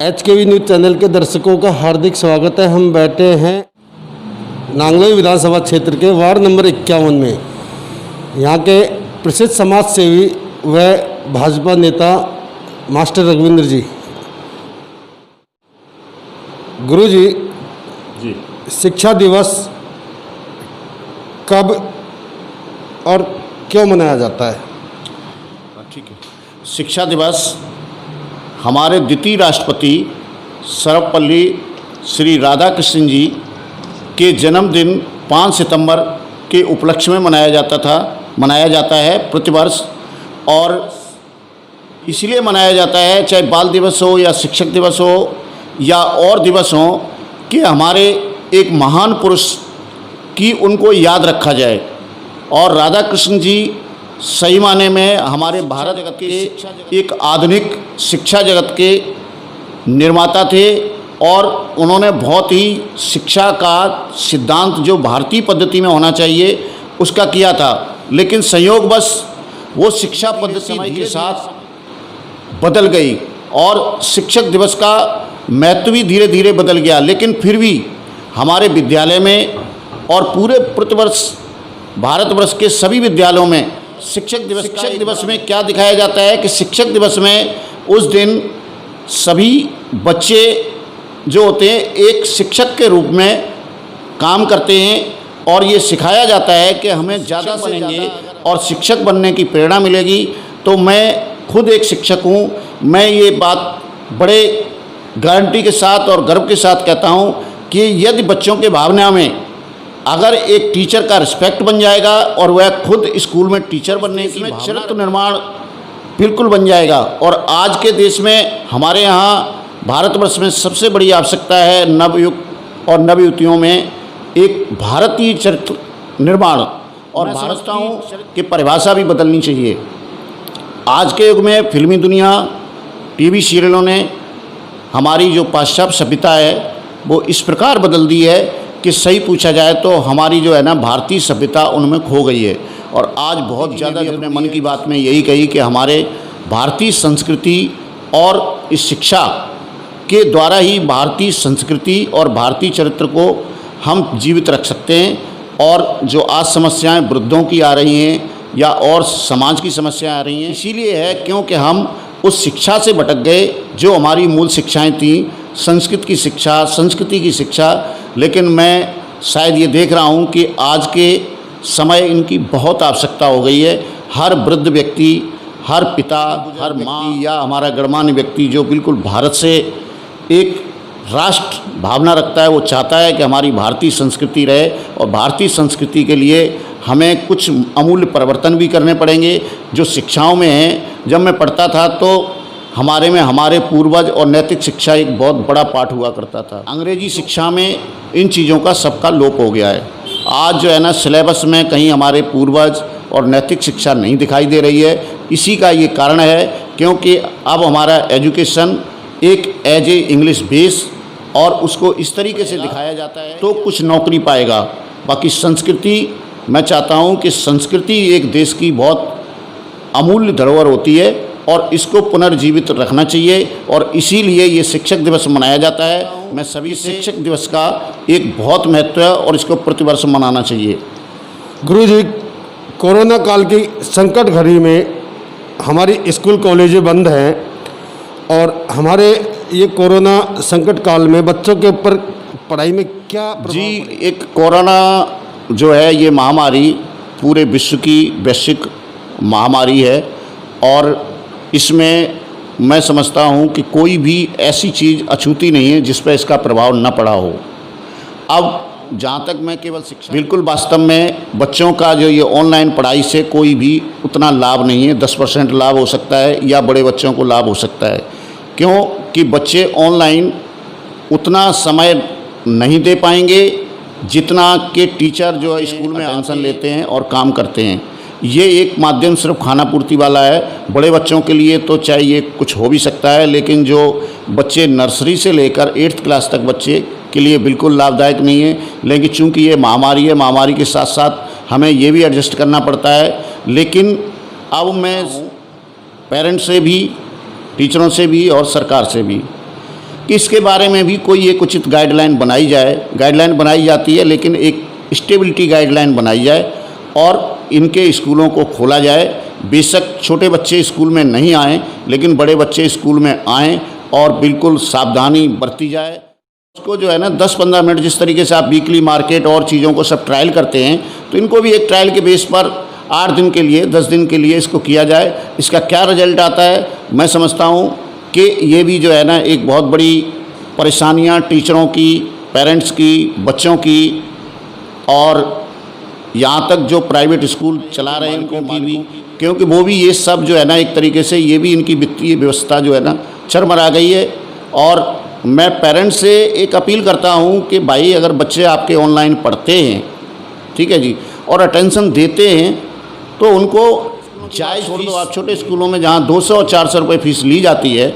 HKV news channel के दर्शकों का हार्दिक स्वागत है। हम बैठे हैं नांगलोई विधानसभा क्षेत्र के वार्ड नंबर 51 में। यहाँ के प्रसिद्ध समाज सेवी व भाजपा नेता मास्टर रघुविंद्र जी। गुरु जी, शिक्षा दिवस कब और क्यों मनाया जाता है? ठीक है। शिक्षा दिवस हमारे द्वितीय राष्ट्रपति सर्वपल्ली श्री राधाकृष्णन जी के जन्मदिन 5 सितंबर के उपलक्ष्य में मनाया जाता है प्रतिवर्ष। और इसलिए मनाया जाता है, चाहे बाल दिवस हो या शिक्षक दिवस हो या और दिवस हो, कि हमारे एक महान पुरुष की उनको याद रखा जाए। और राधाकृष्णन जी सही माने में हमारे भारत जगत के एक आधुनिक शिक्षा जगत के निर्माता थे। और उन्होंने बहुत ही शिक्षा का सिद्धांत जो भारतीय पद्धति में होना चाहिए उसका किया था। लेकिन संयोगवश वो शिक्षा पद्धति के साथ बदल गई और शिक्षक दिवस का महत्व भी धीरे धीरे बदल गया। लेकिन फिर भी हमारे विद्यालय में और पूरे प्रतिवर्ष भारतवर्ष के सभी विद्यालयों में शिक्षक दिवस में क्या दिखाया जाता है कि शिक्षक दिवस में उस दिन सभी बच्चे जो होते हैं एक शिक्षक के रूप में काम करते हैं। और ये सिखाया जाता है कि हमें ज़्यादा बनेंगे और शिक्षक बनने की प्रेरणा मिलेगी। तो मैं खुद एक शिक्षक हूँ। मैं ये बात बड़े गारंटी के साथ और गर्व के साथ कहता हूँ कि यदि बच्चों के भावना में अगर एक टीचर का रिस्पेक्ट बन जाएगा और वह खुद स्कूल में टीचर बनने की चरित्र निर्माण बिल्कुल बन जाएगा। और आज के देश में हमारे यहाँ भारतवर्ष में सबसे बड़ी आवश्यकता है नवयुग और नवयुवतियों में एक भारतीय चरित्र निर्माण। और भारतीयों की परिभाषा भी बदलनी चाहिए। आज के युग में फिल्मी दुनिया, टीवी सीरियलों ने हमारी जो पाश्चात्य सभ्यता है वो इस प्रकार बदल दी है कि सही पूछा जाए तो हमारी जो है ना भारतीय सभ्यता उनमें खो गई है। और आज बहुत ज़्यादा अपने मन की बात में यही कही कि हमारे भारतीय संस्कृति और इस शिक्षा के द्वारा ही भारतीय संस्कृति और भारतीय चरित्र को हम जीवित रख सकते हैं। और जो आज समस्याएं वृद्धों की आ रही हैं या और समाज की समस्याएं आ रही हैं, इसीलिए है क्योंकि हम उस शिक्षा से भटक गए जो हमारी मूल शिक्षाएं थीं, संस्कृत की शिक्षा, संस्कृति की शिक्षा। लेकिन मैं शायद ये देख रहा हूँ कि आज के समय इनकी बहुत आवश्यकता हो गई है। हर वृद्ध व्यक्ति, हर पिता, हर माँ या हमारा गणमान्य व्यक्ति जो बिल्कुल भारत से एक राष्ट्र भावना रखता है, वो चाहता है कि हमारी भारतीय संस्कृति रहे। और भारतीय संस्कृति के लिए हमें कुछ अमूल्य परिवर्तन भी करने पड़ेंगे जो शिक्षाओं में हैं। जब मैं पढ़ता था तो हमारे पूर्वज और नैतिक शिक्षा एक बहुत बड़ा पाठ हुआ करता था। अंग्रेजी शिक्षा में इन चीज़ों का सबका लोप हो गया है। आज जो है ना सिलेबस में कहीं हमारे पूर्वज और नैतिक शिक्षा नहीं दिखाई दे रही है। इसी का ये कारण है क्योंकि अब हमारा एजुकेशन एक एज ए इंग्लिश बेस और उसको इस तरीके से दिखाया जाता है तो कुछ नौकरी पाएगा। बाकी संस्कृति, मैं चाहता हूँ कि संस्कृति एक देश की बहुत अमूल्य धरोहर होती है और इसको पुनर्जीवित रखना चाहिए। और इसीलिए ये शिक्षक दिवस मनाया जाता है। मैं सभी शिक्षक दिवस का एक बहुत महत्व है और इसको प्रतिवर्ष मनाना चाहिए। गुरु जी, कोरोना काल की संकट घड़ी में हमारी स्कूल कॉलेजें बंद हैं और हमारे ये कोरोना संकट काल में बच्चों के ऊपर पढ़ाई में क्या जी, एक कोरोना जो है ये महामारी पूरे विश्व की वैश्विक महामारी है। और इसमें मैं समझता हूँ कि कोई भी ऐसी चीज़ अछूती नहीं है जिस पर इसका प्रभाव न पड़ा हो। अब जहाँ तक मैं केवल शिक्षा, बिल्कुल वास्तव में बच्चों का जो ये ऑनलाइन पढ़ाई से कोई भी उतना लाभ नहीं है। 10% लाभ हो सकता है या बड़े बच्चों को लाभ हो सकता है। क्योंकि बच्चे ऑनलाइन उतना समय नहीं दे पाएंगे जितना कि टीचर जो है स्कूल में अटेंशन लेते हैं और काम करते हैं। ये एक माध्यम सिर्फ खाना पूर्ति वाला है। बड़े बच्चों के लिए तो चाहे ये कुछ हो भी सकता है, लेकिन जो बच्चे नर्सरी से लेकर 8th क्लास तक बच्चे के लिए बिल्कुल लाभदायक नहीं है। लेकिन चूंकि ये महामारी है, महामारी के साथ साथ हमें ये भी एडजस्ट करना पड़ता है। लेकिन अब मैं पेरेंट्स से भी, टीचरों से भी और सरकार से भी कि इसके बारे में भी कोई एक उचित गाइडलाइन बनाई जाए। गाइडलाइन बनाई जाती है लेकिन एक स्टेबिलिटी गाइडलाइन बनाई जाए और इनके स्कूलों को खोला जाए। बेशक छोटे बच्चे स्कूल में नहीं आएँ, लेकिन बड़े बच्चे स्कूल में आएँ और बिल्कुल सावधानी बरती जाए। उसको जो है ना 10-15 मिनट, जिस तरीके से आप वीकली मार्केट और चीज़ों को सब ट्रायल करते हैं, तो इनको भी एक ट्रायल के बेस पर 8 दिन के लिए 10 दिन के लिए इसको किया जाए। इसका क्या रिजल्ट आता है, मैं समझता हूँ कि ये भी जो है ना एक बहुत बड़ी परेशानियाँ टीचरों की, पेरेंट्स की, बच्चों की और यहाँ तक जो प्राइवेट स्कूल चला रहे हैं उनकी भी, क्योंकि वो भी ये सब जो है ना एक तरीके से ये भी इनकी वित्तीय व्यवस्था जो है ना चरमरा गई है। और मैं पेरेंट्स से एक अपील करता हूँ कि भाई अगर बच्चे आपके ऑनलाइन पढ़ते हैं, ठीक है जी, और अटेंशन देते हैं, तो उनको जायज़ छोड़ दो। आप छोटे स्कूलों में जहाँ 200 और 400 रुपये फ़ीस ली जाती है,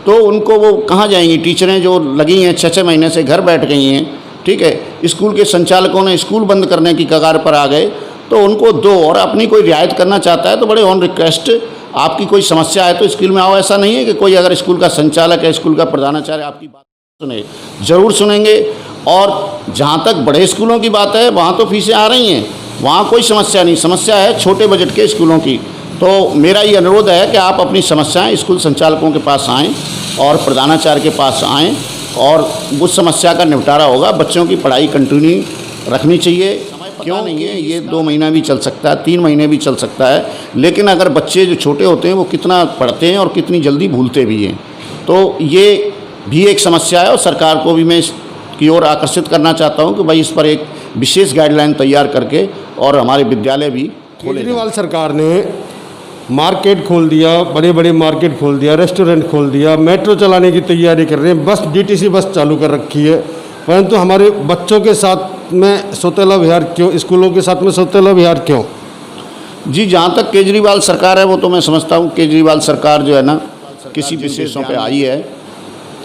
तो उनको वो कहाँ जाएंगी। टीचरें जो लगी हैं 6-6 महीने से घर बैठ गई हैं, ठीक है, स्कूल के संचालकों ने स्कूल बंद करने की कगार पर आ गए, तो उनको दो। और अपनी कोई रियायत करना चाहता है तो बड़े ऑन रिक्वेस्ट, आपकी कोई समस्या है तो स्कूल में आओ। ऐसा नहीं है कि कोई अगर स्कूल का संचालक है, स्कूल का प्रधानाचार्य आपकी बात सुने, ज़रूर सुनेंगे। और जहाँ तक बड़े स्कूलों की बात है, वहाँ तो फीसें आ रही हैं, वहाँ कोई समस्या नहीं। समस्या है छोटे बजट के स्कूलों की। तो मेरा ये अनुरोध है कि आप अपनी समस्याएं स्कूल संचालकों के पास आएँ और प्रधानाचार्य के पास आएँ और उस समस्या का निपटारा होगा। बच्चों की पढ़ाई कंटिन्यू रखनी चाहिए। क्यों नहीं है, ये 2 महीना भी चल सकता है, 3 महीने भी चल सकता है, लेकिन अगर बच्चे जो छोटे होते हैं वो कितना पढ़ते हैं और कितनी जल्दी भूलते भी हैं, तो ये भी एक समस्या है। और सरकार को भी मैं इसकी ओर आकर्षित करना चाहता हूँ कि भाई इस पर एक विशेष गाइडलाइन तैयार करके और हमारे विद्यालय भी खोले। केजरीवाल सरकार ने मार्केट खोल दिया, बड़े बड़े मार्केट खोल दिया, रेस्टोरेंट खोल दिया, मेट्रो चलाने की तैयारी कर रहे हैं, बस डीटीसी बस चालू कर रखी है, परंतु हमारे बच्चों के साथ में सौतेला विहार क्यों, स्कूलों के साथ में सौतेला विहार क्यों? जी, जहाँ तक केजरीवाल सरकार है वो तो मैं समझता हूँ केजरीवाल सरकार जो है ना किसी विशेषों पे आई है,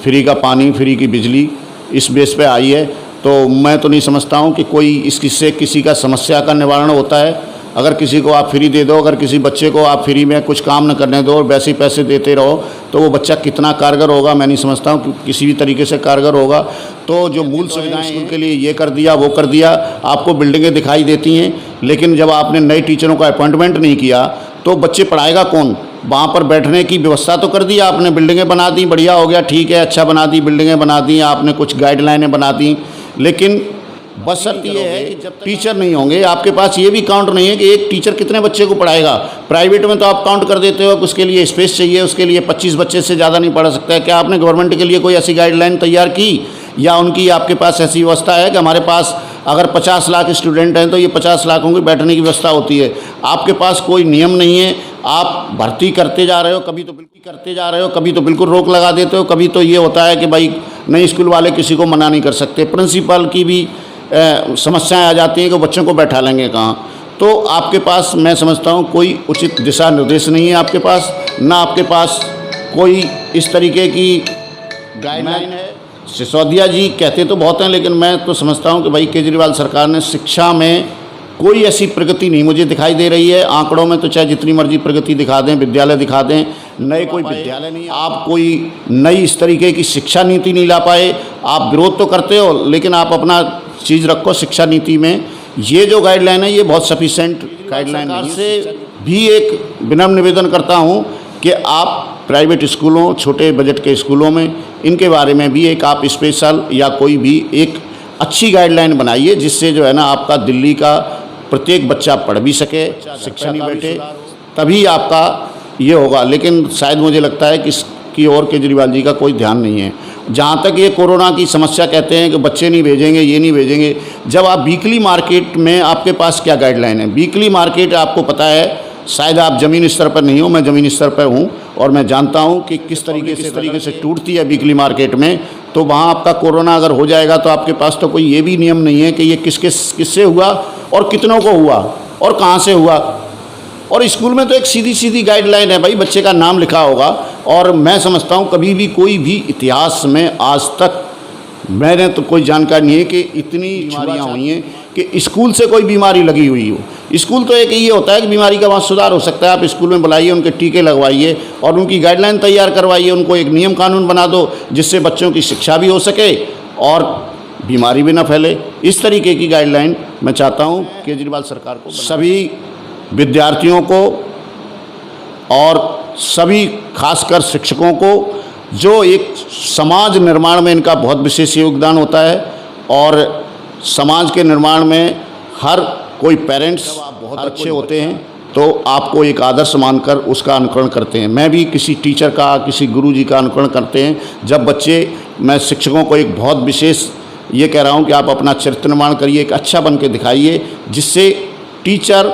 फ्री का पानी, फ्री की बिजली, इस बेस पे आई है। तो मैं तो नहीं समझता हूँ कि कोई इससे किसी का समस्या का निवारण होता है। अगर किसी को आप फ्री दे दो, अगर किसी बच्चे को आप फ्री में कुछ काम न करने दो और वैसे ही पैसे देते रहो, तो वो बच्चा कितना कारगर होगा, मैं नहीं समझता हूँ कि किसी भी तरीके से कारगर होगा। तो जो मूल सुविधाएं स्कूल के लिए ये कर दिया, वो कर दिया, आपको बिल्डिंगें दिखाई देती हैं, लेकिन जब आपने नए टीचरों का अपॉइंटमेंट नहीं किया तो बच्चे पढ़ाएगा कौन? वहाँ पर बैठने की व्यवस्था तो कर दी आपने, बिल्डिंगें बना दी, बढ़िया हो गया, ठीक है, अच्छा बना दी, बिल्डिंगें बना दी आपने, कुछ गाइडलाइनें बना दी, लेकिन बस शर्त ये है कि जब टीचर नहीं होंगे आपके पास, ये भी काउंट नहीं है कि एक टीचर कितने बच्चे को पढ़ाएगा। प्राइवेट में तो आप काउंट कर देते हो, उसके लिए स्पेस चाहिए, उसके लिए 25 बच्चे से ज़्यादा नहीं पढ़ा सकता है। क्या आपने गवर्नमेंट के लिए कोई ऐसी गाइडलाइन तैयार की, या उनकी आपके पास ऐसी व्यवस्था है कि हमारे पास अगर 50 लाख स्टूडेंट हैं तो ये 50 लाखों की बैठने की व्यवस्था होती है? आपके पास कोई नियम नहीं है, आप भर्ती करते जा रहे हो, कभी तो बिल्कुल करते जा रहे हो, कभी तो बिल्कुल रोक लगा देते हो, कभी तो ये होता है कि भाई नई स्कूल वाले किसी को मना नहीं कर सकते, प्रिंसिपल की भी समस्याएं आ जाती हैं कि बच्चों को बैठा लेंगे कहाँ। तो आपके पास मैं समझता हूँ कोई उचित दिशा निर्देश नहीं है आपके पास, ना आपके पास कोई इस तरीके की गाइडलाइन है। सिसोदिया जी कहते तो बहुत हैं, लेकिन मैं तो समझता हूँ कि भाई केजरीवाल सरकार ने शिक्षा में कोई ऐसी प्रगति नहीं मुझे दिखाई दे रही है। आंकड़ों में तो चाहे जितनी मर्जी प्रगति दिखा दें, विद्यालय दिखा दें, नए कोई विद्यालय नहीं, आप कोई नई इस तरीके की शिक्षा नीति नहीं ला पाए। आप विरोध तो करते हो, लेकिन आप अपना चीज़ रखो शिक्षा नीति में। ये जो गाइडलाइन है ये बहुत सफिशेंट गाइडलाइन है। से भी एक विनम्र निवेदन करता हूँ कि आप प्राइवेट स्कूलों, छोटे बजट के स्कूलों में इनके बारे में भी एक आप स्पेशल या कोई भी एक अच्छी गाइडलाइन बनाइए, जिससे जो है ना आपका दिल्ली का प्रत्येक बच्चा पढ़ भी सके, शिक्षा नहीं बैठे, तभी आपका ये होगा। लेकिन शायद मुझे लगता है कि इसकी ओर केजरीवाल जी का कोई ध्यान नहीं है। जहाँ तक ये कोरोना की समस्या कहते हैं कि बच्चे नहीं भेजेंगे, ये नहीं भेजेंगे, जब आप वीकली मार्केट में आपके पास क्या गाइडलाइन है? वीकली मार्केट आपको पता है, शायद आप ज़मीन स्तर पर नहीं हो, मैं ज़मीन स्तर पर हूँ और मैं जानता हूँ कि किस तरीके से टूटती है वीकली मार्केट में। तो वहाँ आपका कोरोना अगर हो जाएगा तो आपके पास तो कोई ये भी नियम नहीं है कि ये किससे हुआ और कितनों को हुआ और कहाँ से हुआ। और स्कूल में तो एक सीधी सीधी गाइडलाइन है भाई, बच्चे का नाम लिखा होगा। और मैं समझता हूँ कभी भी कोई भी इतिहास में आज तक मैंने तो कोई जानकारी नहीं है कि इतनी बीमारियाँ हुई हैं कि स्कूल से कोई बीमारी लगी हुई हो। स्कूल तो एक ये होता है कि बीमारी का वहाँ सुधार हो सकता है, आप स्कूल में बुलाइए, उनके टीके लगवाइए और उनकी गाइडलाइन तैयार करवाइए, उनको एक नियम कानून बना दो जिससे बच्चों की शिक्षा भी हो सके और बीमारी भी ना फैले। इस तरीके की गाइडलाइन मैं चाहता हूँ केजरीवाल सरकार को। सभी विद्यार्थियों को और सभी खासकर शिक्षकों को, जो एक समाज निर्माण में इनका बहुत विशेष योगदान होता है और समाज के निर्माण में हर कोई पेरेंट्स बहुत अच्छे होते हैं तो आपको एक आदर्श मानकर उसका अनुकरण करते हैं। मैं भी किसी टीचर का, किसी गुरुजी का अनुकरण करते हैं। जब बच्चे, मैं शिक्षकों को एक बहुत विशेष ये कह रहा हूँ कि आप अपना चरित्र निर्माण करिए, एक अच्छा बन के दिखाइए जिससे टीचर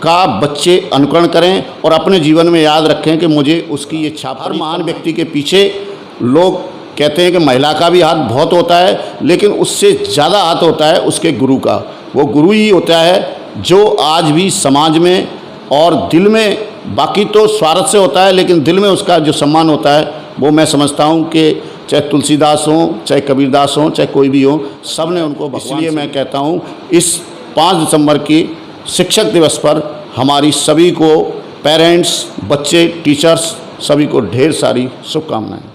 का बच्चे अनुकरण करें और अपने जीवन में याद रखें कि मुझे उसकी ये छाप। हर महान व्यक्ति के पीछे लोग कहते हैं कि महिला का भी हाथ बहुत होता है, लेकिन उससे ज़्यादा हाथ होता है उसके गुरु का। वो गुरु ही होता है जो आज भी समाज में और दिल में, बाकी तो स्वार्थ से होता है लेकिन दिल में उसका जो सम्मान होता है वो मैं समझता हूँ कि चाहे तुलसीदास हों, चाहे कबीरदास हों, चाहे कोई भी हो, सब ने उनको। इसलिए मैं कहता हूँ इस 5 दिसंबर की शिक्षक दिवस पर हमारी सभी को, पेरेंट्स, बच्चे, टीचर्स, सभी को ढेर सारी शुभकामनाएं।